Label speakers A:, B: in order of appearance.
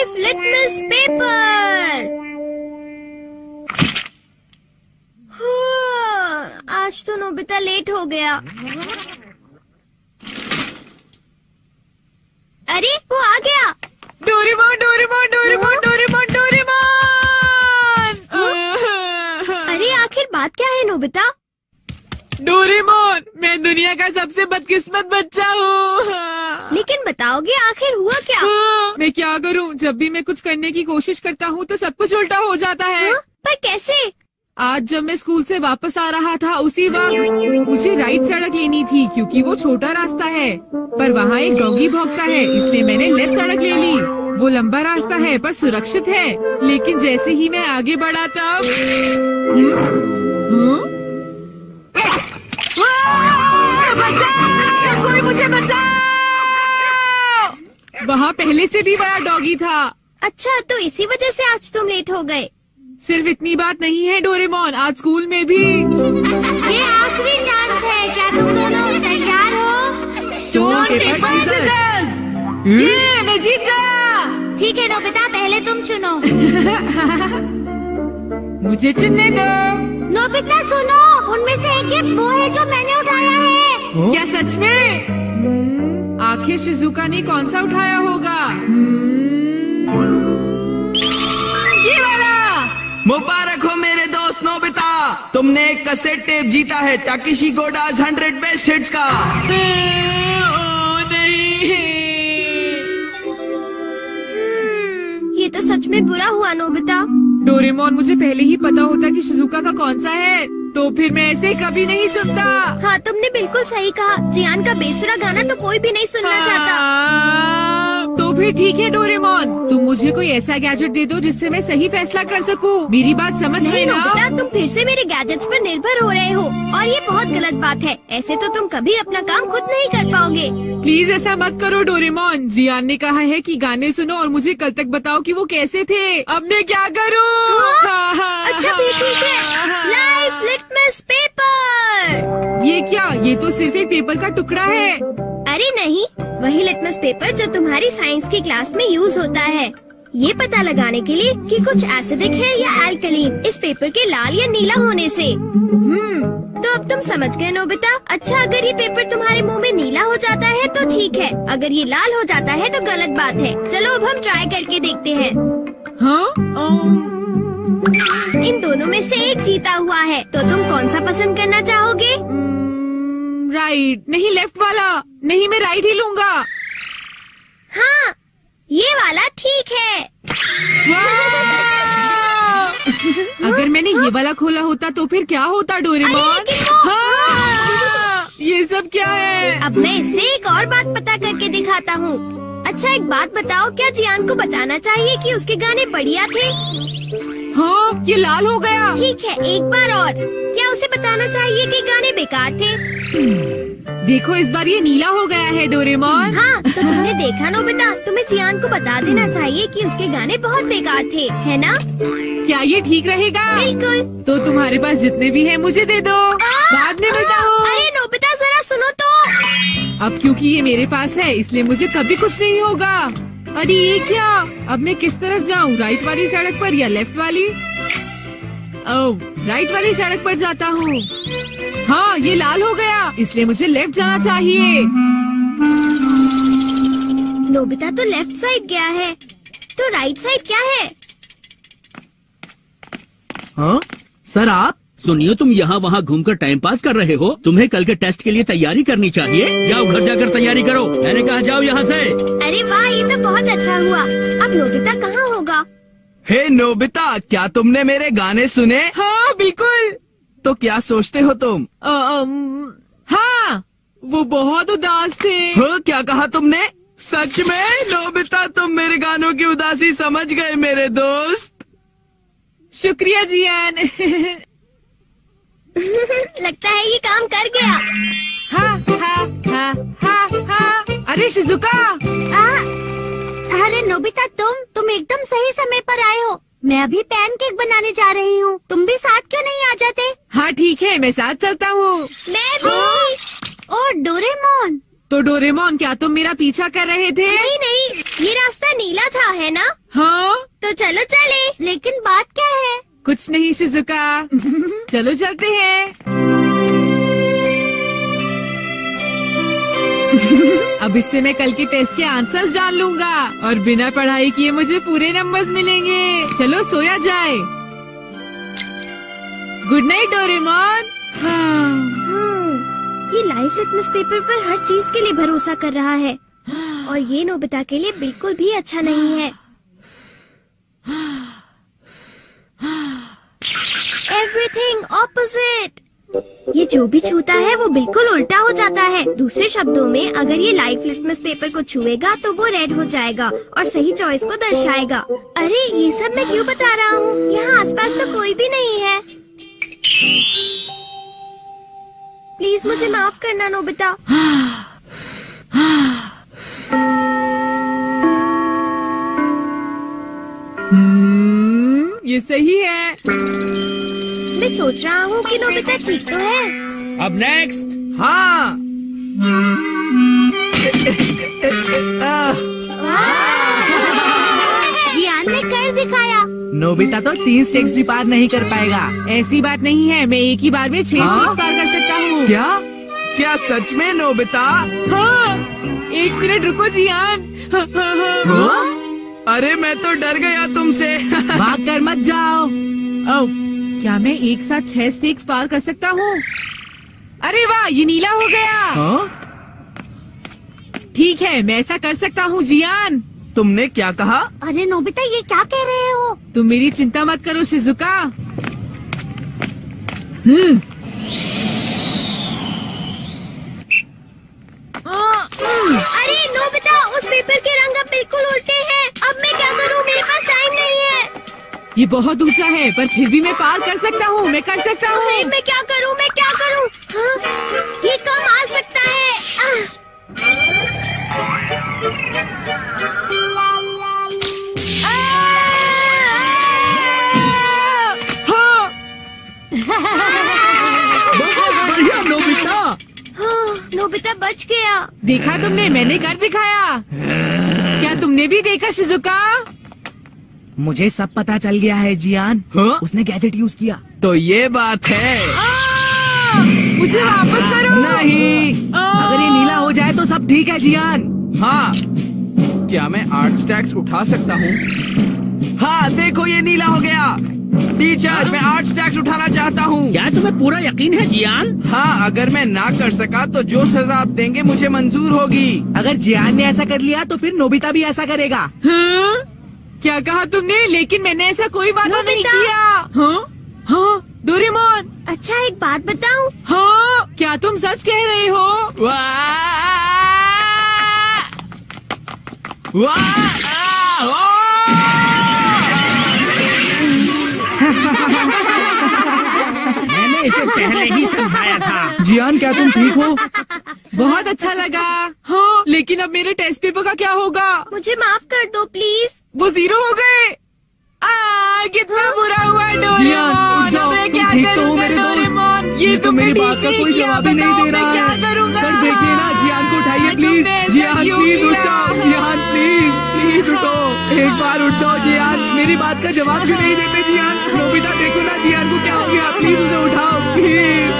A: Life litmus paper. आज तो Nobita late हो गया। अरे वो आ गया।
B: Doraemon Doraemon Doraemon Doraemon Doraemon.
A: अरे आखिर बात क्या है नोबिता?
B: डोरेमोन, मैं दुनिया का सबसे बदकिस्मत बच्चा हूँ।
A: लेकिन बताओगे आखिर हुआ क्या?
B: मैं क्या करूँ? जब भी मैं कुछ करने की कोशिश करता हूँ तो सब कुछ उल्टा हो जाता है।
A: पर कैसे?
B: आज जब मैं स्कूल से वापस आ रहा था उसी वक्त मुझे राइट सड़क लेनी थी क्योंकि वो छोटा रास्ता है, पर वहाँ एक डॉगी भौंकता है, इसलिए मैंने लेफ्ट सड़क ले ली। वो लंबा रास्ता है पर सुरक्षित है, लेकिन जैसे ही मैं आगे बढ़ा तब बचाओ! कोई मुझे बचाओ! वहाँ पहले से भी बड़ा डॉगी था।
A: अच्छा, तो इसी वजह से आज तुम लेट हो गए।
B: सिर्फ इतनी बात नहीं है डोरेमोन, आज स्कूल में भी
A: ये आखिरी चांस है। क्या तुम दोनों तैयार हो?
B: Stone paper scissors. ये मैं जीत गया।
A: ठीक है नोबिता, पहले तुम चुनो।
B: मुझे चुनने दो।
A: नोबिता सुनो, उनमें से एक गिफ्ट वो है जो मैंने उठाया है।
B: क्या सच में? आखिर शिजुका ने कौन सा उठाया होगा? ये वाला।
C: मुबारक हो मेरे दोस्त नोबिता, तुमने एक कैसेट टेप जीता है टाकेशी गोडाज 100 बेस्ट हिट्स का।
B: ओ नहीं।
A: ये तो सच में बुरा हुआ नोबिता।
B: डोरेमोन, मुझे पहले ही पता होता कि शिजुका का कौन सा है तो फिर मैं ऐसे कभी नहीं चुनता।
A: हाँ, तुमने बिल्कुल सही कहा। जियान का बेसुरा गाना तो कोई भी नहीं सुनना चाहता।
B: तो फिर ठीक है डोरेमोन, तुम मुझे कोई ऐसा गैजेट दे दो जिससे मैं सही फैसला कर सकूं। मेरी बात समझ गए
A: नहीं
B: ना?
A: नोबिता, तुम फिर से मेरे गैजेट्स पर निर्भर हो रहे हो और ये बहुत गलत बात है। ऐसे तो तुम कभी अपना काम खुद नहीं कर पाओगे।
B: प्लीज ऐसा मत करो डोरेमोन। जियान ने कहा है कि गाने सुनो और मुझे कल तक बताओ कि वो कैसे थे। अब मैं क्या करूं?
A: अच्छा भी ठीक है। Life litmus paper.
B: ये क्या? ये तो सिर्फ एक पेपर का टुकड़ा है।
A: अरे नहीं, वही लिटमस पेपर जो तुम्हारी साइंस की क्लास में यूज होता है, ये पता लगाने के लिए कि कुछ एसिडिक है या एल्कलीन इस पेपर के लाल या नीला होने से। तो अब तुम समझ गए नोबिता। अच्छा, अगर ये पेपर तुम्हारे मुंह में नीला हो जाता है तो ठीक है, अगर ये लाल हो जाता है तो गलत बात है। चलो अब हम ट्राई करके देखते हैं।
B: हाँ?
A: इन दोनों में से एक जीता हुआ है, तो तुम कौन सा पसंद करना चाहोगे?
B: राइट। नहीं, लेफ्ट वाला। नहीं, मैं राइट ही लूंगा।
A: हाँ, ये वाला ठीक है।
B: अगर मैंने ये वाला खोला होता तो फिर क्या होता डोरेमोन?
A: अरे, लेकिन वो-
B: हाँ! ये सब क्या है?
A: अब मैं इससे एक और बात पता करके दिखाता हूँ। अच्छा, एक बात बताओ, क्या जियान को बताना चाहिए कि उसके गाने बढ़िया थे?
B: हाँ, ये लाल हो गया।
A: ठीक है, एक बार और, क्या उसे बताना चाहिए कि गाने बेकार थे?
B: देखो, इस बार ये नीला हो गया है डोरेमोन।
A: हाँ, तो तुमने देखा नोबिता, तुम्हें जियान को बता देना चाहिए कि उसके गाने बहुत बेकार थे, है ना?
B: क्या ये ठीक रहेगा?
A: बिल्कुल।
B: तो तुम्हारे पास जितने भी हैं मुझे दे दो, बाद में बताओ।
A: अरे नोबिता, जरा सुनो तो।
B: अब क्योंकि ये मेरे पास है इसलिए मुझे कभी कुछ नहीं होगा। अरे ये क्या? अब मैं किस तरफ जाऊँ, राइट वाली सड़क पर या लेफ्ट वाली? ओह, राइट वाली सड़क पर जाता हूँ। हाँ, ये लाल हो गया, इसलिए मुझे लेफ्ट जाना चाहिए।
A: नोबिता तो लेफ्ट साइड गया है, तो राइट साइड क्या है?
D: हाँ सर, आप सुनिए, तुम यहाँ वहाँ घूमकर टाइम पास कर रहे हो। तुम्हें कल के टेस्ट के लिए तैयारी करनी चाहिए। जाओ घर जाकर तैयारी करो। मैंने कहा जाओ यहाँ से।
A: अरे वाह, ये तो बहुत अच्छा हुआ। अब नोबिता कहाँ होगा?
C: हे नोबिता, क्या तुमने मेरे गाने सुने?
B: हाँ बिल्कुल।
C: तो क्या सोचते हो तुम?
B: हाँ, वो बहुत उदास थे।
C: हाँ, क्या कहा तुमने? सच में नोबिता, तुम मेरे गानों की उदासी समझ गए मेरे दोस्त।
B: शुक्रिया जियान।
A: लगता है ये काम कर गया।
B: हाँ हाँ हाँ हाँ हाँ। अरे शिजुका।
A: अरे नोबिता, तुम एकदम सही समय पर आए हो। मैं अभी पैनकेक बनाने जा रही हूँ। तुम भी साथ क्यों नहीं आ जाते?
B: हाँ ठीक है, मैं साथ चलता हूँ।
A: मैं भी। और डोरेमोन।
B: तो डोरेमोन, क्या तुम मेरा पीछा कर रहे थे?
A: नहीं, ये रास्ता नीला था, है ना?
B: हाँ,
A: तो चलो चले। लेकिन बात क्या है?
B: कुछ नहीं शिजुका। चलो चलते हैं। अब इससे मैं कल के टेस्ट के आंसर्स जान लूंगा और बिना पढ़ाई किए मुझे पूरे नंबर्स मिलेंगे। चलो सोया जाए। Good night Doraemon.
A: ये लाइफ लिटमस पेपर पर हर चीज के लिए भरोसा कर रहा है और ये नोबिता के लिए बिल्कुल भी अच्छा नहीं है। Everything opposite. ये जो भी छूता है वो बिल्कुल उल्टा हो जाता है। दूसरे शब्दों में, अगर ये लाइफ लिटमस पेपर को छुएगा तो वो रेड हो जाएगा और सही चॉइस को दर्शाएगा। अरे ये सब मैं क्यों बता रहा हूँ? यहाँ आसपास तो कोई भी नहीं है। प्लीज मुझे माफ करना नोबिता।
B: ये सही है।
A: मैं सोच रहा हूँ कि नोबिता ठीक तो है।
D: अब नेक्स्ट।
C: हाँ।
A: जियान ने कर दिखाया।
E: नोबिता तो 3 स्टेप्स भी पार नहीं कर पाएगा।
B: ऐसी बात नहीं है, मैं एक ही बार में 6
E: हाँ?
B: स्टेप्स पार कर सकता हूँ।
E: क्या?
C: क्या सच में नोबिता?
B: हाँ, 1 मिनट रुको जियान।
C: अरे मैं तो डर गया तुमसे।
E: भाग कर मत जाओ।
B: ओह, क्या मैं एक साथ 6 स्टेप्स पार कर सकता हूँ? अरे वाह, ये नीला हो गया।
E: हाँ?
B: ठीक है, मैं ऐसा कर सकता हूँ जियान।
C: तुमने क्या कहा?
A: अरे नोबिता ये क्या कह रहे हो?
B: तुम मेरी चिंता मत करो शिजुका।
A: अरे नोबिता, उस पेपर के रंग अब बिल्कुल उल्टे हैं। अब मैं क्या करूँ? मेरे पास टाइम नहीं है।
B: ये बहुत ऊंचा है, पर फिर भी मैं पार कर सकता हूँ। मैं कर सकता
A: अरे
B: हूँ।
A: मैं क्या करूँ? मैं क्या करूँ? हाँ? ये कम आ सकता है।
B: हाँ,
D: बहुत बढ़िया नोबिता।
A: हाँ, नोबिता बच गया।
B: देखा तुमने, मैंने कर दिखाया। क्या तुमने भी देखा शिजुका?
E: मुझे सब पता चल गया है जियान।
C: हाँ?
E: उसने गैजेट यूज किया।
C: तो ये बात है।
B: मुझे वापस करो।
C: नहीं।
E: अगर ये नीला हो जाए तो सब ठीक है जियान।
C: हाँ। क्या मैं 8 स्टैक्स उठा सकता हूँ? हाँ देखो, ये नीला हो गया। टीचर, मैं 8 स्टैक्स उठाना चाहता हूँ।
D: क्या तुम्हें पूरा यकीन है जियान?
C: हाँ, अगर मैं ना कर सका तो जो सजा आप देंगे मुझे मंजूर होगी।
E: अगर जियान ने ऐसा कर लिया तो फिर नोबिता भी ऐसा करेगा।
B: हाँ? क्या कहा तुमने? लेकिन मैंने ऐसा कोई वादा नहीं
A: नोबिता।
B: किया। हाँ? हाँ, डोरेमोन।
A: अच्छा एक बात बताऊं?
B: हाँ, क्या तुम सच कह रहे हो?
C: वाह! वाह! ओह!
D: मैंने इसे पहले ही समझाया था।
E: जियान, क्या तुम ठीक हो?
B: बहुत अच्छा लगा। हाँ, लेकिन अब मेरे टेस्ट पेपर का क्या होगा?
A: मुझे माफ कर दो प्लीज।
B: वो 0 हो गए। कितना बुरा हुआ
E: जियान,
B: डोरेमोन।
E: उठ जाओ,
B: अब मैं
E: तुम
B: क्या
E: ठीक तो हो
B: करूँगा
E: मेरे दोस्त?
B: डोरेमोन?
E: ये तो
B: तुमने
E: मेरी
B: ठीक
E: बात का
B: नहीं
E: कोई
B: किया।
E: जवाब ही नहीं
B: बताओ,
E: दे
B: मैं
E: रहा
B: क्या
E: है।
B: करूँगा?
E: सर देखिए ना, जियान को उठाइए प्लीज।
B: तुमने ऐसा
E: जियान
B: क्यों
E: प्लीज उठ
B: किया?
E: जाओ। जियान प्लीज उठो। एक बार उठ जाओ जियान। मेरी बात का जवाब क्यों नहीं देते जियान? नोबिता देखो ना, जियान को क्या हो गया? प्लीज उसे उठाओ प्लीज।